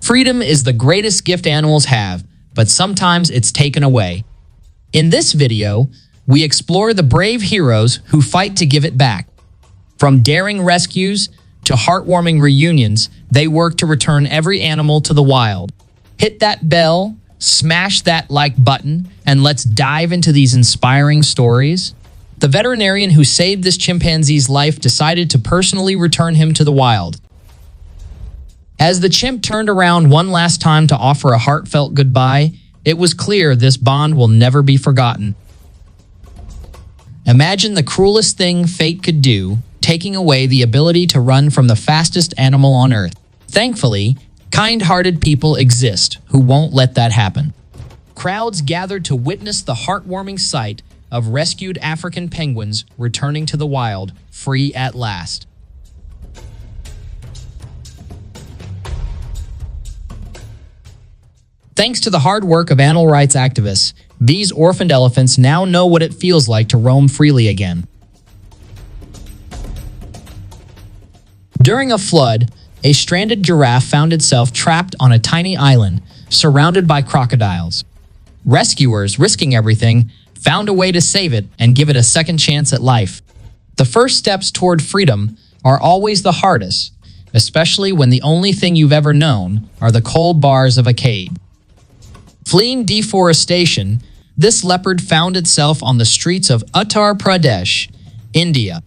Freedom is the greatest gift animals have, but sometimes it's taken away. In this video, we explore the brave heroes who fight to give it back. From daring rescues to heartwarming reunions, they work to return every animal to the wild. Hit that bell, smash that like button, and let's dive into these inspiring stories. The veterinarian who saved this chimpanzee's life decided to personally return him to the wild. As the chimp turned around one last time to offer a heartfelt goodbye, it was clear this bond will never be forgotten. Imagine the cruelest thing fate could do, taking away the ability to run from the fastest animal on Earth. Thankfully, kind-hearted people exist who won't let that happen. Crowds gathered to witness the heartwarming sight of rescued African penguins returning to the wild, free at last. Thanks to the hard work of animal rights activists, these orphaned elephants now know what it feels like to roam freely again. During a flood, a stranded giraffe found itself trapped on a tiny island, surrounded by crocodiles. Rescuers, risking everything, found a way to save it and give it a second chance at life. The first steps toward freedom are always the hardest, especially when the only thing you've ever known are the cold bars of a cage. Fleeing deforestation, this leopard found itself on the streets of Uttar Pradesh, India.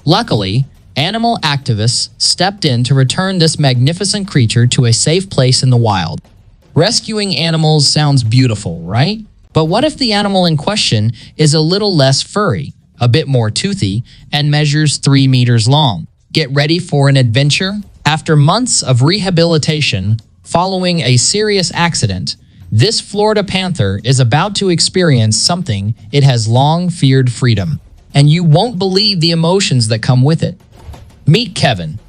Luckily, animal activists stepped in to return this magnificent creature to a safe place in the wild. Rescuing animals sounds beautiful, right? But what if the animal in question is a little less furry, a bit more toothy, and measures 3 meters long? Get ready for an adventure? After months of rehabilitation following a serious accident, this Florida panther is about to experience something it has long feared: freedom. And you won't believe the emotions that come with it. Meet Kevin,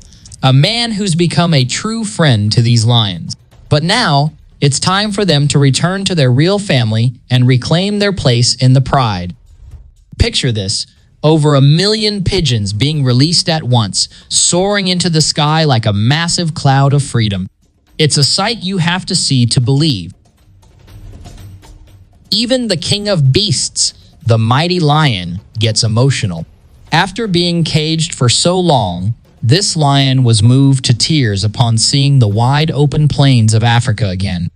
a man who's become a true friend to these lions. But now, it's time for them to return to their real family and reclaim their place in the pride. Picture this: over 1 million pigeons being released at once, soaring into the sky like a massive cloud of freedom. It's a sight you have to see to believe. Even the king of beasts, the mighty lion, gets emotional. After being caged for so long, this lion was moved to tears upon seeing the wide open plains of Africa again.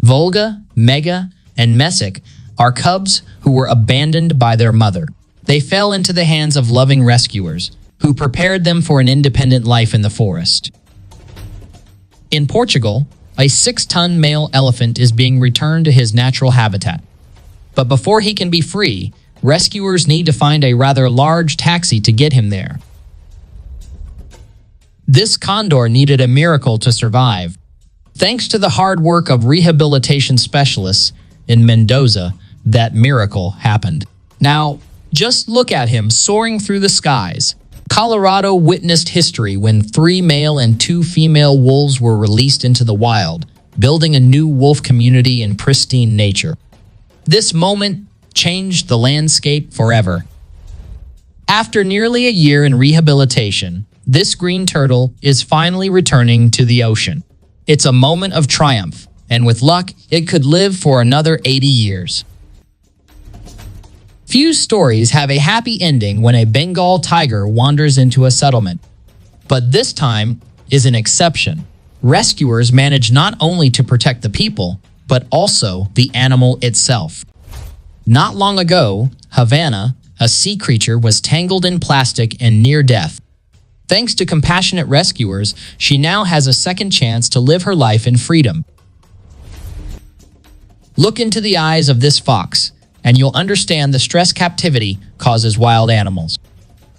Volga, Mega, and Messick are cubs who were abandoned by their mother. They fell into the hands of loving rescuers, who prepared them for an independent life in the forest. In Portugal, a 6-ton male elephant is being returned to his natural habitat. But before he can be free, rescuers need to find a rather large taxi to get him there. This condor needed a miracle to survive. Thanks to the hard work of rehabilitation specialists in Mendoza, that miracle happened. Now, just look at him soaring through the skies. Colorado witnessed history when 3 male and 2 female wolves were released into the wild, building a new wolf community in pristine nature. This moment changed the landscape forever. After nearly a year in rehabilitation, this green turtle is finally returning to the ocean. It's a moment of triumph, and with luck, it could live for another 80 years. Few stories have a happy ending when a Bengal tiger wanders into a settlement. But this time is an exception. Rescuers manage not only to protect the people, but also the animal itself. Not long ago, Havana, a sea creature, was tangled in plastic and near death. Thanks to compassionate rescuers, she now has a second chance to live her life in freedom. Look into the eyes of this fox, and you'll understand the stress captivity causes wild animals.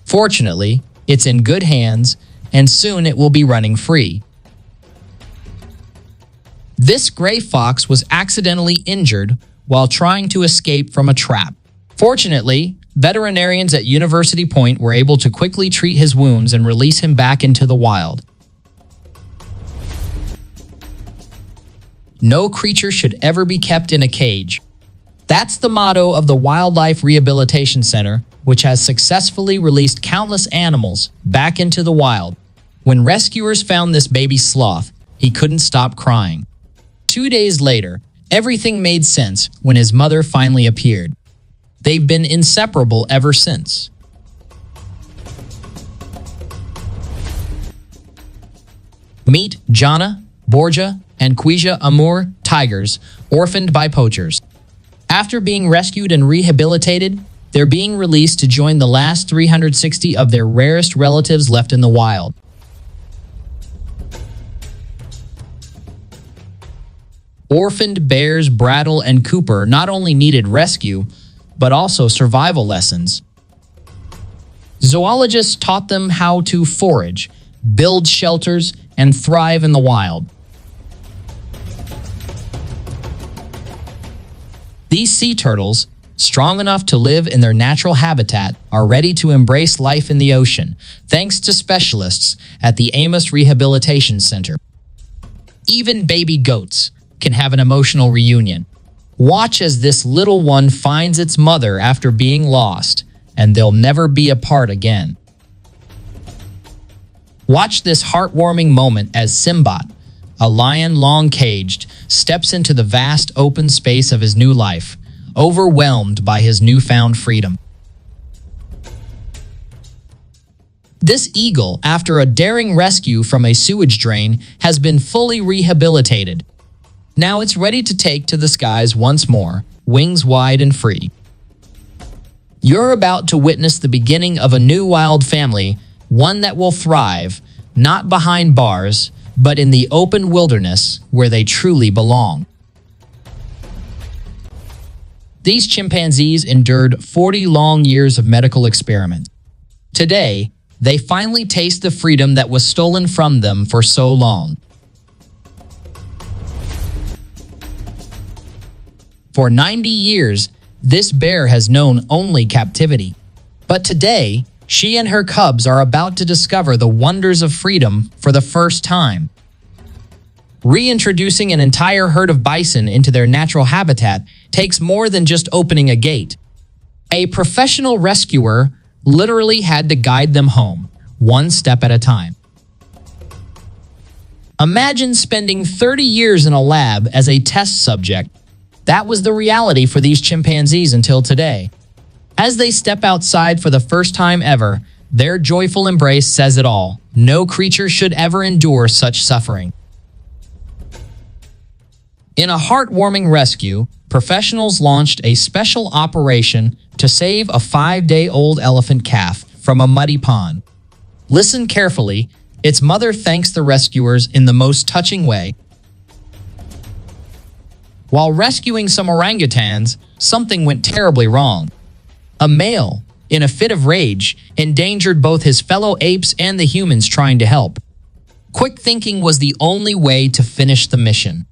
Fortunately, it's in good hands, and soon it will be running free. This gray fox was accidentally injured while trying to escape from a trap. Fortunately, veterinarians at University Point were able to quickly treat his wounds and release him back into the wild. No creature should ever be kept in a cage. That's the motto of the Wildlife Rehabilitation Center, which has successfully released countless animals back into the wild. When rescuers found this baby sloth, he couldn't stop crying. 2 days later, everything made sense when his mother finally appeared. They've been inseparable ever since. Meet Jana, Borja, and Quija Amur tigers, orphaned by poachers. After being rescued and rehabilitated, they're being released to join the last 360 of their rarest relatives left in the wild. Orphaned bears Brattle and Cooper not only needed rescue, but also survival lessons. Zoologists taught them how to forage, build shelters, and thrive in the wild. These sea turtles, strong enough to live in their natural habitat, are ready to embrace life in the ocean, thanks to specialists at the Amos Rehabilitation Center. Even baby goats can have an emotional reunion. Watch as this little one finds its mother after being lost, and they'll never be apart again. Watch this heartwarming moment as Simbat, a lion long caged, steps into the vast open space of his new life, overwhelmed by his newfound freedom. This eagle, after a daring rescue from a sewage drain, has been fully rehabilitated. Now it's ready to take to the skies once more, wings wide and free. You're about to witness the beginning of a new wild family, one that will thrive, not behind bars, but in the open wilderness where they truly belong. These chimpanzees endured 40 long years of medical experiments. Today, they finally taste the freedom that was stolen from them for so long. For 90 years, this bear has known only captivity. But today, she and her cubs are about to discover the wonders of freedom for the first time. Reintroducing an entire herd of bison into their natural habitat takes more than just opening a gate. A professional rescuer literally had to guide them home, one step at a time. Imagine spending 30 years in a lab as a test subject. That was the reality for these chimpanzees until today. As they step outside for the first time ever, their joyful embrace says it all. No creature should ever endure such suffering. In a heartwarming rescue, professionals launched a special operation to save a 5-day-old elephant calf from a muddy pond. Listen carefully, its mother thanks the rescuers in the most touching way. While rescuing some orangutans, something went terribly wrong. A male, in a fit of rage, endangered both his fellow apes and the humans trying to help. Quick thinking was the only way to finish the mission.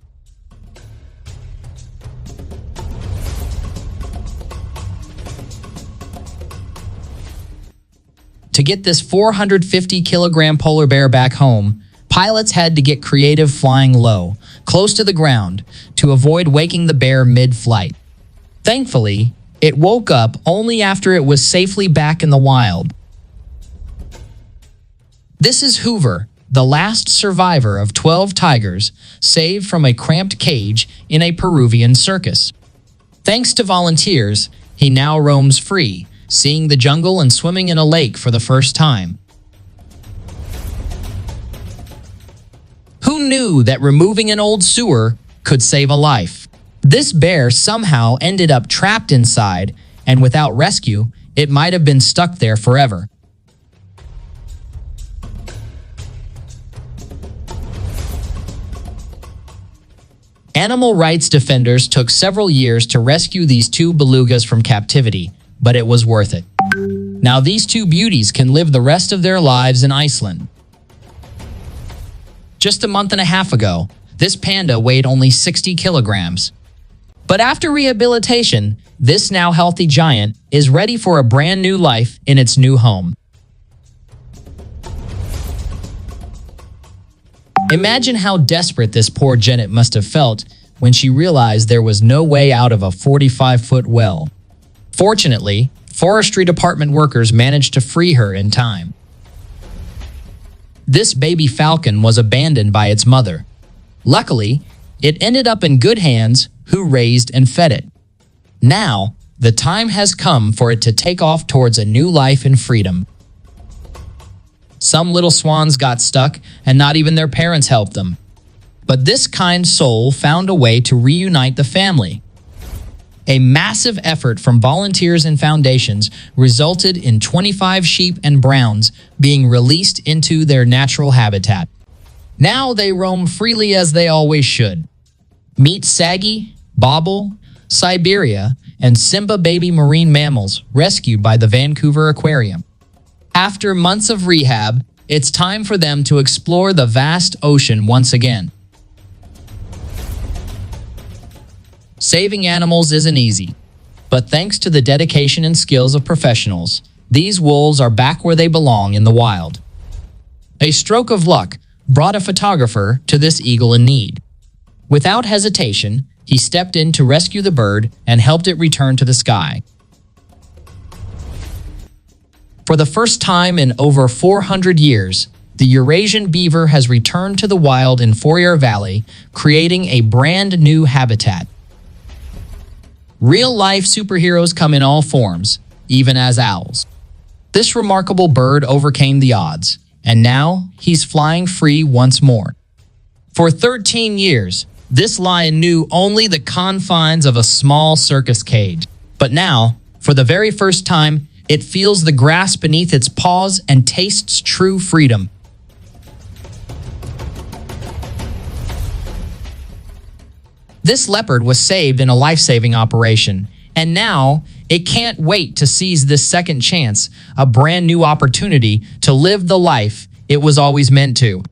To get this 450-kilogram polar bear back home, pilots had to get creative flying low, close to the ground, to avoid waking the bear mid-flight. Thankfully, it woke up only after it was safely back in the wild. This is Hoover, the last survivor of 12 tigers saved from a cramped cage in a Peruvian circus. Thanks to volunteers, he now roams free, seeing the jungle and swimming in a lake for the first time. Who knew that removing an old sewer could save a life? This bear somehow ended up trapped inside, and without rescue, it might have been stuck there forever. Animal rights defenders took several years to rescue these two belugas from captivity, but it was worth it. Now these two beauties can live the rest of their lives in Iceland. Just a month and a half ago, this panda weighed only 60 kilograms. But after rehabilitation, this now healthy giant is ready for a brand new life in its new home. Imagine how desperate this poor Janet must have felt when she realized there was no way out of a 45-foot well. Fortunately, forestry department workers managed to free her in time. This baby falcon was abandoned by its mother. Luckily, it ended up in good hands who raised and fed it. Now, the time has come for it to take off towards a new life in freedom. Some little swans got stuck, and not even their parents helped them. But this kind soul found a way to reunite the family. A massive effort from volunteers and foundations resulted in 25 sheep and browns being released into their natural habitat. Now they roam freely as they always should. Meet Saggy, Bobble, Siberia, and Simba baby marine mammals rescued by the Vancouver Aquarium. After months of rehab, it's time for them to explore the vast ocean once again. Saving animals isn't easy, but thanks to the dedication and skills of professionals, these wolves are back where they belong in the wild. A stroke of luck brought a photographer to this eagle in need. Without hesitation, he stepped in to rescue the bird and helped it return to the sky. For the first time in over 400 years, the Eurasian beaver has returned to the wild in Fourier Valley, creating a brand new habitat. Real-life superheroes come in all forms, even as owls. This remarkable bird overcame the odds, and now he's flying free once more. For 13 years, this lion knew only the confines of a small circus cage. But now, for the very first time, it feels the grass beneath its paws and tastes true freedom. This leopard was saved in a life-saving operation, and now it can't wait to seize this second chance, a brand new opportunity to live the life it was always meant to.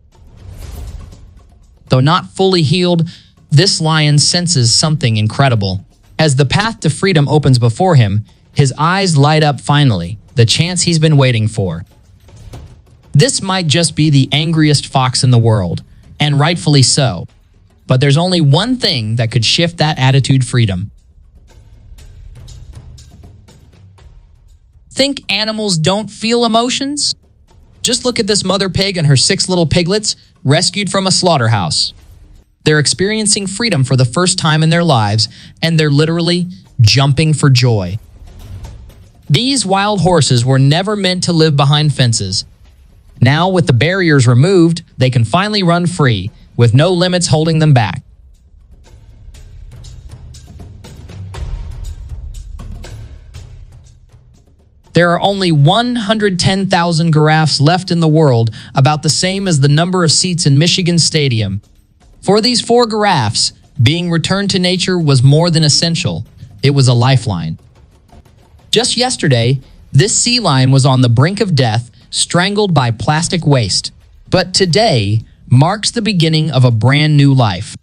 Though not fully healed, this lion senses something incredible. As the path to freedom opens before him, his eyes light up finally, the chance he's been waiting for. This might just be the angriest fox in the world, and rightfully so. But there's only one thing that could shift that attitude: freedom. Think animals don't feel emotions? Just look at this mother pig and her 6 little piglets rescued from a slaughterhouse. They're experiencing freedom for the first time in their lives, and they're literally jumping for joy. These wild horses were never meant to live behind fences. Now, with the barriers removed, they can finally run free, with no limits holding them back. There are only 110,000 giraffes left in the world, about the same as the number of seats in Michigan Stadium. For these 4 giraffes, being returned to nature was more than essential. It was a lifeline. Just yesterday, this sea lion was on the brink of death, strangled by plastic waste. But today marks the beginning of a brand new life.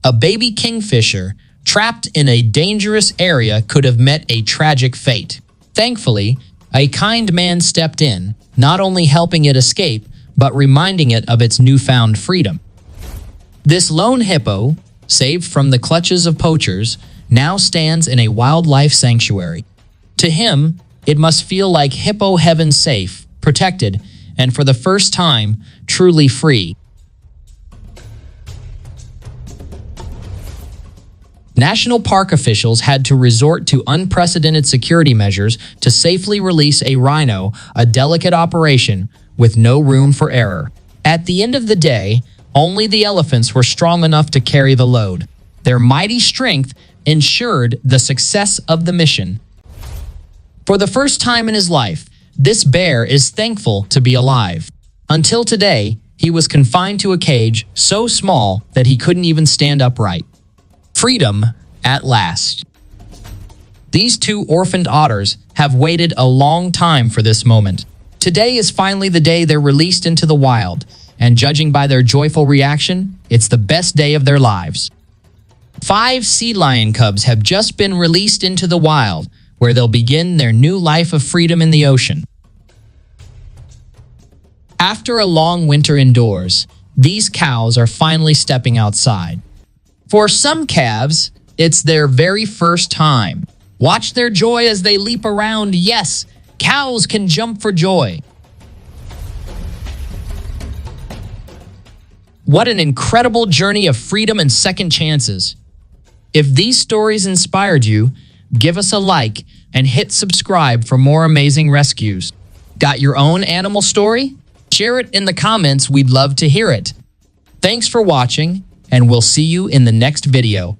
A baby kingfisher trapped in a dangerous area could have met a tragic fate. Thankfully, a kind man stepped in, not only helping it escape, but reminding it of its newfound freedom. This lone hippo, saved from the clutches of poachers, now stands in a wildlife sanctuary. To him, it must feel like hippo heaven, safe, protected, and for the first time, truly free. National park officials had to resort to unprecedented security measures to safely release a rhino, a delicate operation with no room for error. At the end of the day, only the elephants were strong enough to carry the load. Their mighty strength ensured the success of the mission. For the first time in his life, this bear is thankful to be alive. Until today, he was confined to a cage so small that he couldn't even stand upright. Freedom at last. These 2 orphaned otters have waited a long time for this moment. Today is finally the day they're released into the wild, and judging by their joyful reaction, it's the best day of their lives. 5 sea lion cubs have just been released into the wild, where they'll begin their new life of freedom in the ocean. After a long winter indoors, these cows are finally stepping outside. For some calves, it's their very first time. Watch their joy as they leap around. Yes, cows can jump for joy. What an incredible journey of freedom and second chances. If these stories inspired you, give us a like and hit subscribe for more amazing rescues. Got your own animal story? Share it in the comments, we'd love to hear it. Thanks for watching, and we'll see you in the next video.